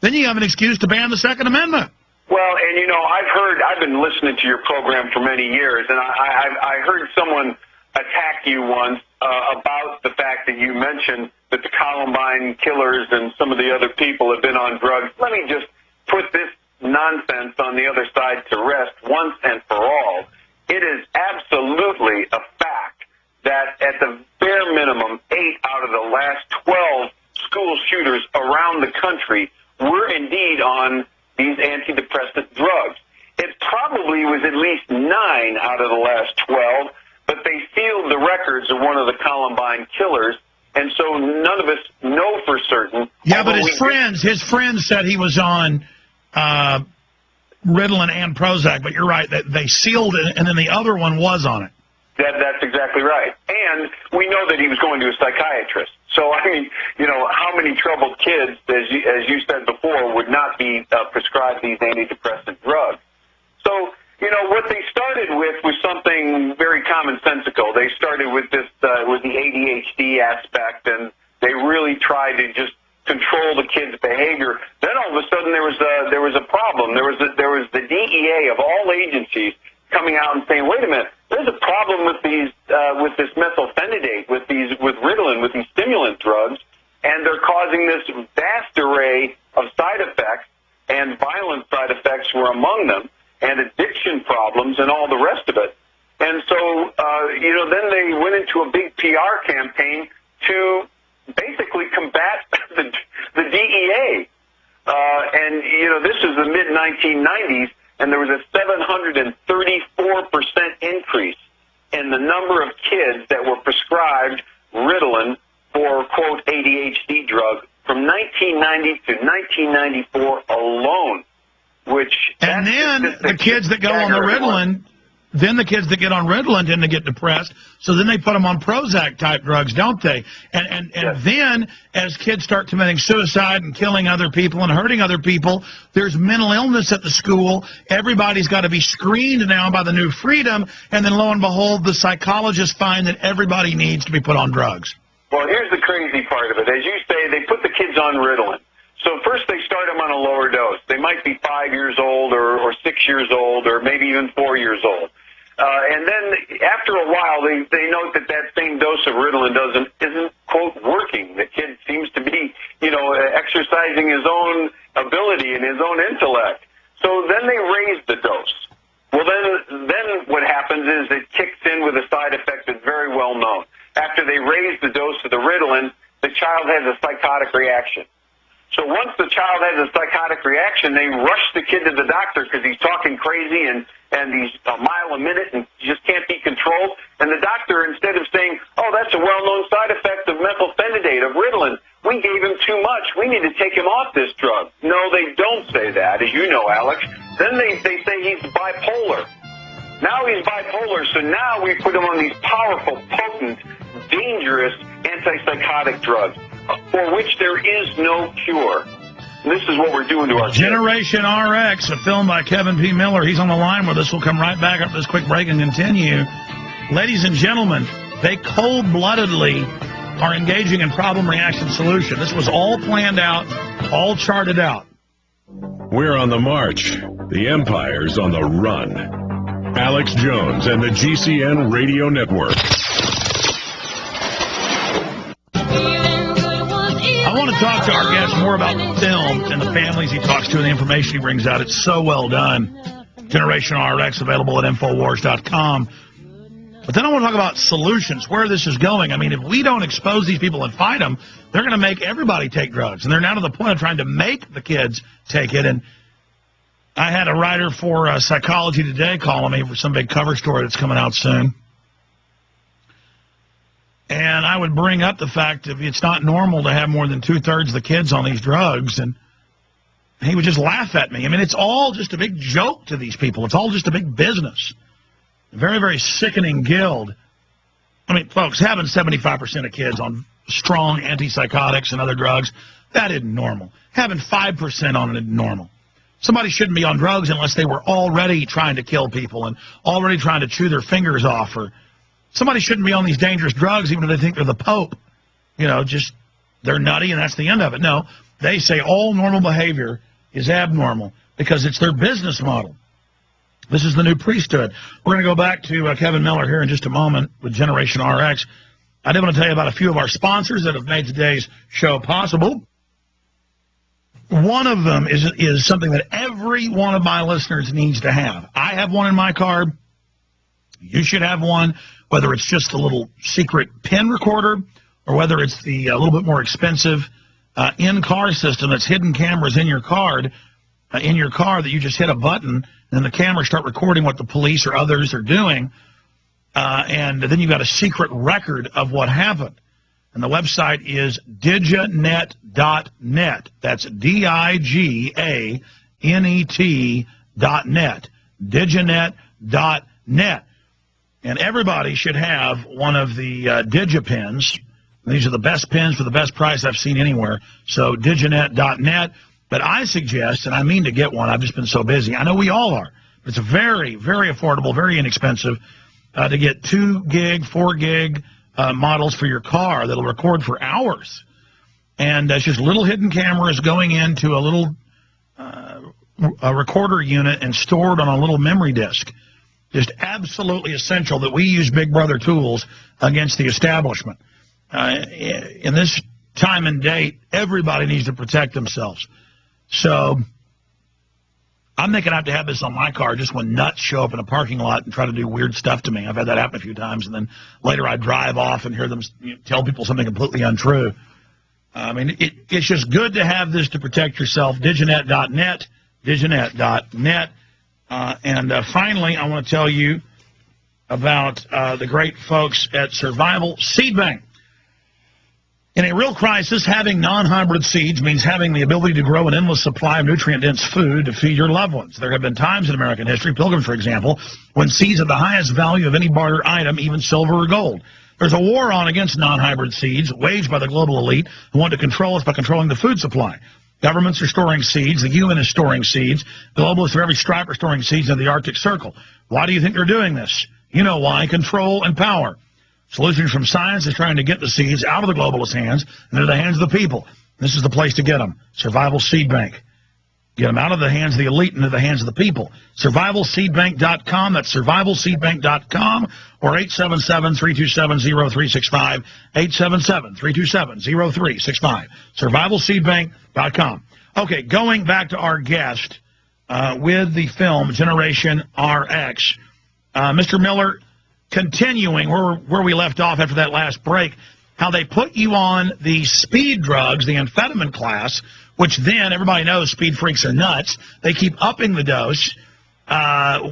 then you have an excuse to ban the Second Amendment. Well, and I've been listening to your program for many years, and I heard someone attack you once about the fact that you mentioned that the Columbine killers and some of the other people have been on drugs. Let me just put this nonsense on the other side to rest once and for all. It is absolutely a fact that at the bare minimum, 8 out of the last 12 school shooters around the country were indeed on these antidepressant drugs. It probably was at least 9 out of the last 12, but they sealed the records of one of the Columbine killers, and so none of us know for certain. Yeah, but his friends said he was on Ritalin and Prozac, but you're right, they sealed it, and then the other one was on it. That's exactly right. And we know that he was going to a psychiatrist. So, I mean, how many troubled kids, as you said before, would not be prescribed these antidepressant drugs? So, what they started with was something very commonsensical. They started with this, with the ADHD aspect, and they really tried to just control the kids' behavior. Then all of a sudden there was a problem. There was the DEA of all agencies coming out and saying, wait a minute, there's a problem with these with this methylphenidate, with Ritalin, with these stimulant drugs, and they're causing this vast array of side effects, and violent side effects were among them, and addiction problems and all the rest of it. And so, then they went into a big PR campaign to basically combat the DEA. This is the mid-1990s, and there was a 734% increase in the number of kids that were prescribed Ritalin for, quote, ADHD drug from 1990 to 1994 alone, And then the kids that go on the Ritalin, tend to get depressed, so then they put them on Prozac-type drugs, don't they? And then, as kids start committing suicide and killing other people and hurting other people, there's mental illness at the school. Everybody's got to be screened now by the new freedom, and then lo and behold, the psychologists find that everybody needs to be put on drugs. Well, here's the crazy part of it. As you say, they put the kids on Ritalin. So first they start them on a lower dose. They might be 5 years old or 6 years old or maybe even 4 years old. And then after a while, they note that same dose of Ritalin isn't, quote, working. The kid seems to be, exercising his own ability and his own intellect. So then they raise the dose. Well, then what happens is it kicks in with a side effect that's very well known. After they raise the dose of the Ritalin, the child has a psychotic reaction. So once the child has a psychotic reaction, they rush the kid to the doctor because he's talking crazy and he's a mile a minute and just can't be controlled. And the doctor, instead of saying, oh, that's a well-known side effect of methylphenidate, of Ritalin, we gave him too much, we need to take him off this drug. No, they don't say that, as you know, Alex. Then they say he's bipolar. Now he's bipolar, so now we put him on these powerful, potent, dangerous antipsychotic drugs, for which there is no cure. And this is what we're doing to our Generation RX, a film by Kevin P. Miller. He's on the line with us. We'll come right back after this quick break and continue. Ladies and gentlemen, they cold-bloodedly are engaging in problem reaction solution. This was all planned out, all charted out. We're on the march. The empire's on the run. Alex Jones and the GCN Radio Network. I want to talk to our guest more about the film and the families he talks to and the information he brings out. It's so well done. Generation RX, available at Infowars.com. But then I want to talk about solutions, where this is going. I mean, if we don't expose these people and fight them, they're going to make everybody take drugs. And they're now to the point of trying to make the kids take it. And I had a writer for Psychology Today calling me for some big cover story that's coming out soon. And I would bring up the fact that it's not normal to have more than 2/3 of the kids on these drugs. And he would just laugh at me. I mean, it's all just a big joke to these people. It's all just a big business. A very, very sickening guild. I mean, folks, having 75% of kids on strong antipsychotics and other drugs, that isn't normal. Having 5% on it isn't normal. Somebody shouldn't be on drugs unless they were already trying to kill people and already trying to chew their fingers off. Or somebody shouldn't be on these dangerous drugs even if they think they're the Pope. You know, just they're nutty and that's the end of it. No, they say all normal behavior is abnormal because it's their business model. This is the new priesthood. We're going to go back to Kevin Miller here in just a moment with Generation RX. I did want to tell you about a few of our sponsors that have made today's show possible. One of them is something that every one of my listeners needs to have. I have one in my car. You should have one, whether it's just a little secret pen recorder or whether it's the a little bit more expensive in-car system that's hidden cameras in your car that you just hit a button and the cameras start recording what the police or others are doing, and then you've got a secret record of what happened. And the website is diganet.net. That's diganet.net. Diganet.net. And everybody should have one of the DigiPens. These are the best pens for the best price I've seen anywhere. So diganet.net. But I suggest, and I mean to get one, I've just been so busy. I know we all are. But it's very, very affordable, very inexpensive to get 2 gig, 4 gig models for your car that'll record for hours. And it's just little hidden cameras going into a little a recorder unit and stored on a little memory disk. Just absolutely essential that we use Big Brother tools against the establishment. In this time and date, everybody needs to protect themselves. So I'm thinking I have to have this on my car just when nuts show up in a parking lot and try to do weird stuff to me. I've had that happen a few times, and then later I drive off and hear them tell people something completely untrue. I mean, it's just good to have this to protect yourself. Diganet.net, diganet.net. And finally, I want to tell you about the great folks at Survival Seed Bank. In a real crisis, having non-hybrid seeds means having the ability to grow an endless supply of nutrient-dense food to feed your loved ones. There have been times in American history, Pilgrims, for example, when seeds have the highest value of any barter item, even silver or gold. There's a war on against non-hybrid seeds waged by the global elite who want to control us by controlling the food supply. Governments are storing seeds. The UN is storing seeds. Globalists of every stripe are storing seeds in the Arctic Circle. Why do you think they're doing this? You know why. Control and power. Solutions from Science is trying to get the seeds out of the globalist hands and into the hands of the people. This is the place to get them. Survival Seed Bank. Get them out of the hands of the elite and into the hands of the people. SurvivalSeedBank.com. That's SurvivalSeedBank.com or 877-327-0365. 877-327-0365. SurvivalSeedBank.com. Okay, going back to our guest with the film Generation RX. Mr. Miller, continuing where we left off after that last break, how they put you on the speed drugs, the amphetamine class, which then everybody knows speed freaks are nuts. They keep upping the dose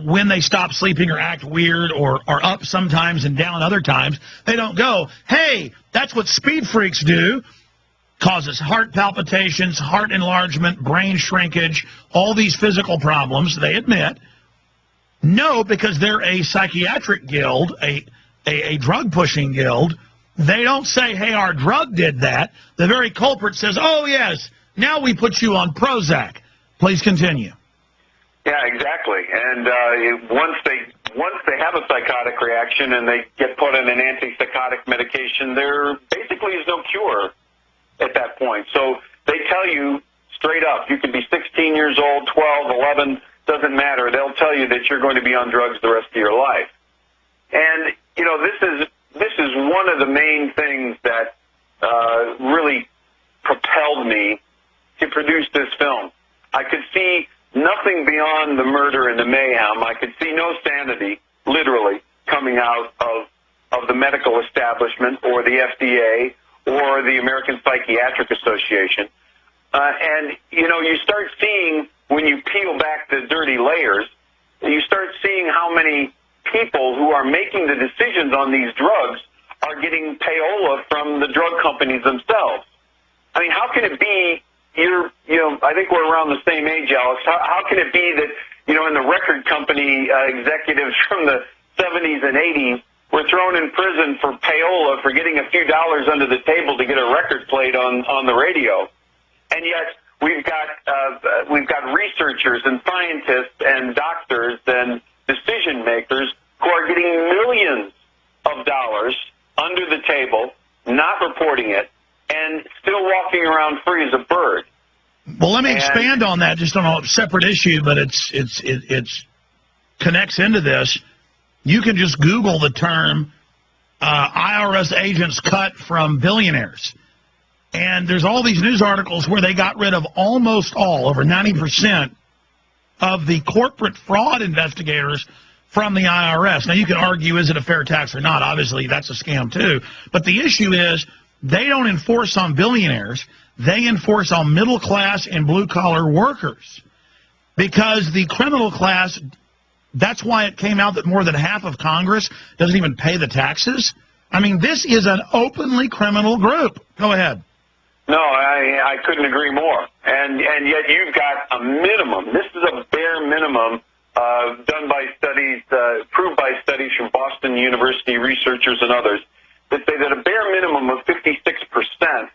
when they stop sleeping or act weird or are up sometimes and down other times. They don't go, hey, that's what speed freaks do. Causes heart palpitations, heart enlargement, brain shrinkage, all these physical problems, they admit. No, because they're a psychiatric guild, a drug-pushing guild. They don't say, hey, our drug did that. The very culprit says, oh, yes, now we put you on Prozac. Please continue. Yeah, exactly. And once they have a psychotic reaction and they get put on an antipsychotic medication, there basically is no cure at that point. So they tell you straight up, you could be 16 years old, 12, 11, doesn't matter. They'll tell you that you're going to be on drugs the rest of your life. And, you know, this is one of the main things that really propelled me to produce this film. I could see nothing beyond the murder and the mayhem. I could see no sanity, literally, coming out of the medical establishment or the FDA or the American Psychiatric Association. And, you know, you start seeing, when you peel back the dirty layers, you start seeing how many people who are making the decisions on these drugs are getting payola from the drug companies themselves. I mean, how can it be I think we're around the same age, Alex. How can it be that, you know, in the record company executives from the 70s and 80s were thrown in prison for payola for getting a few dollars under the table to get a record played on the radio? And yet we've got researchers and scientists and doctors and decision makers who are getting millions of dollars under the table, not reporting it, and still walking around free as a bird. Well, let me expand on that, just on a separate issue, but it's connects into this. You can just Google the term IRS agents cut from billionaires. And there's all these news articles where they got rid of almost all, over 90%, of the corporate fraud investigators from the IRS. Now, you can argue, is it a fair tax or not? Obviously, that's a scam, too. But the issue is they don't enforce on billionaires. They enforce on middle-class and blue-collar workers. Because the criminal class, that's why it came out that more than half of Congress doesn't even pay the taxes. I mean, this is an openly criminal group. Go ahead. No, I couldn't agree more. And yet you've got a minimum. This is a bare minimum done by studies, proved by studies from Boston University researchers and others, that say that a bare minimum of 56%